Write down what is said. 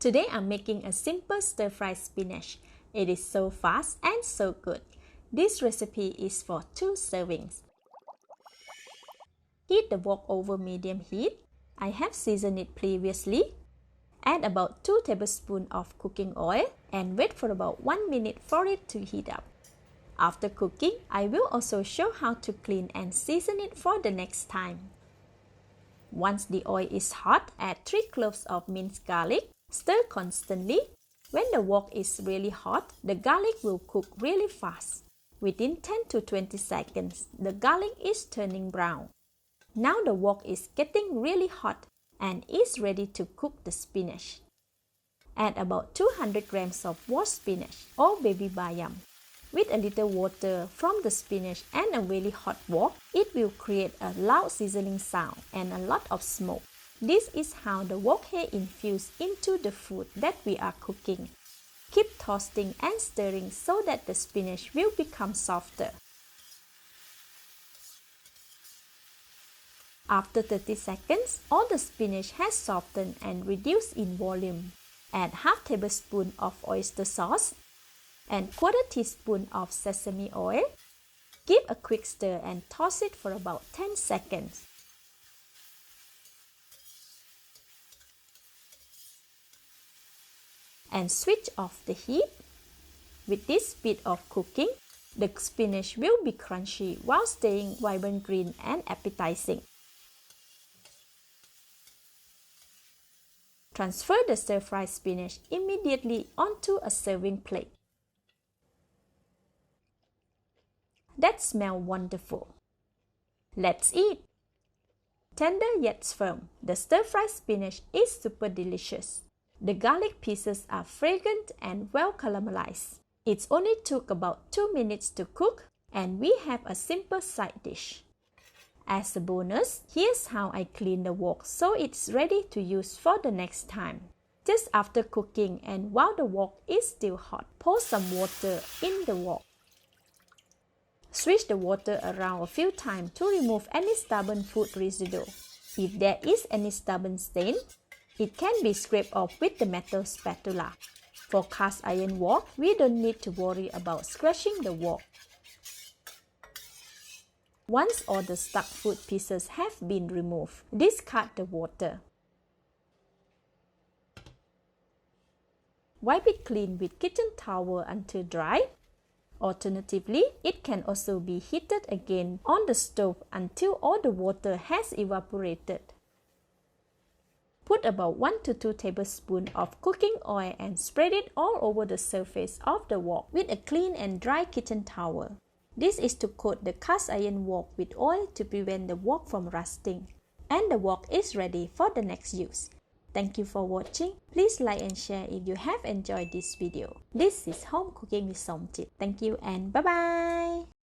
Today I'm making a simple stir-fry spinach. It is so fast and so good. This recipe is for 2 servings. Heat the wok over medium heat. I have seasoned it previously. Add about 2 tablespoons of cooking oil and wait for about 1 minute for it to heat up. After cooking, I will also show how to clean and season it for the next time. Once the oil is hot, add 3 cloves of minced garlic. Stir constantly. When the wok is really hot, the garlic will cook really fast. Within 10 to 20 seconds, the garlic is turning brown. Now the wok is getting really hot and is ready to cook the spinach. Add about 200 grams of washed spinach or baby bayam. With a little water from the spinach and a really hot wok, it will create a loud sizzling sound and a lot of smoke. This is how the wok heat infuses into the food that we are cooking. Keep toasting and stirring so that the spinach will become softer. After 30 seconds, all the spinach has softened and reduced in volume. Add half tablespoon of oyster sauce and quarter teaspoon of sesame oil. Give a quick stir and toss it for about 10 seconds. And switch off the heat. With this speed of cooking, the spinach will be crunchy while staying vibrant green and appetizing. Transfer the stir-fried spinach immediately onto a serving plate. That smells wonderful. Let's eat! Tender yet firm, the stir-fried spinach is super delicious. The garlic pieces are fragrant and well caramelized. It only took about 2 minutes to cook and we have a simple side dish. As a bonus, here's how I clean the wok so it's ready to use for the next time. Just after cooking and while the wok is still hot, pour some water in the wok. Switch the water around a few times to remove any stubborn food residue. If there is any stubborn stain, it can be scraped off with the metal spatula. For cast iron wok, we don't need to worry about scratching the wok. Once all the stuck food pieces have been removed, discard the water. Wipe it clean with kitchen towel until dry. Alternatively, it can also be heated again on the stove until all the water has evaporated. Put about 1 to 2 tablespoons of cooking oil and spread it all over the surface of the wok with a clean and dry kitchen towel. This is to coat the cast iron wok with oil to prevent the wok from rusting. And the wok is ready for the next use. Thank you for watching. Please like and share if you have enjoyed this video. This is Home Cooking with Somjit. Thank you and bye-bye!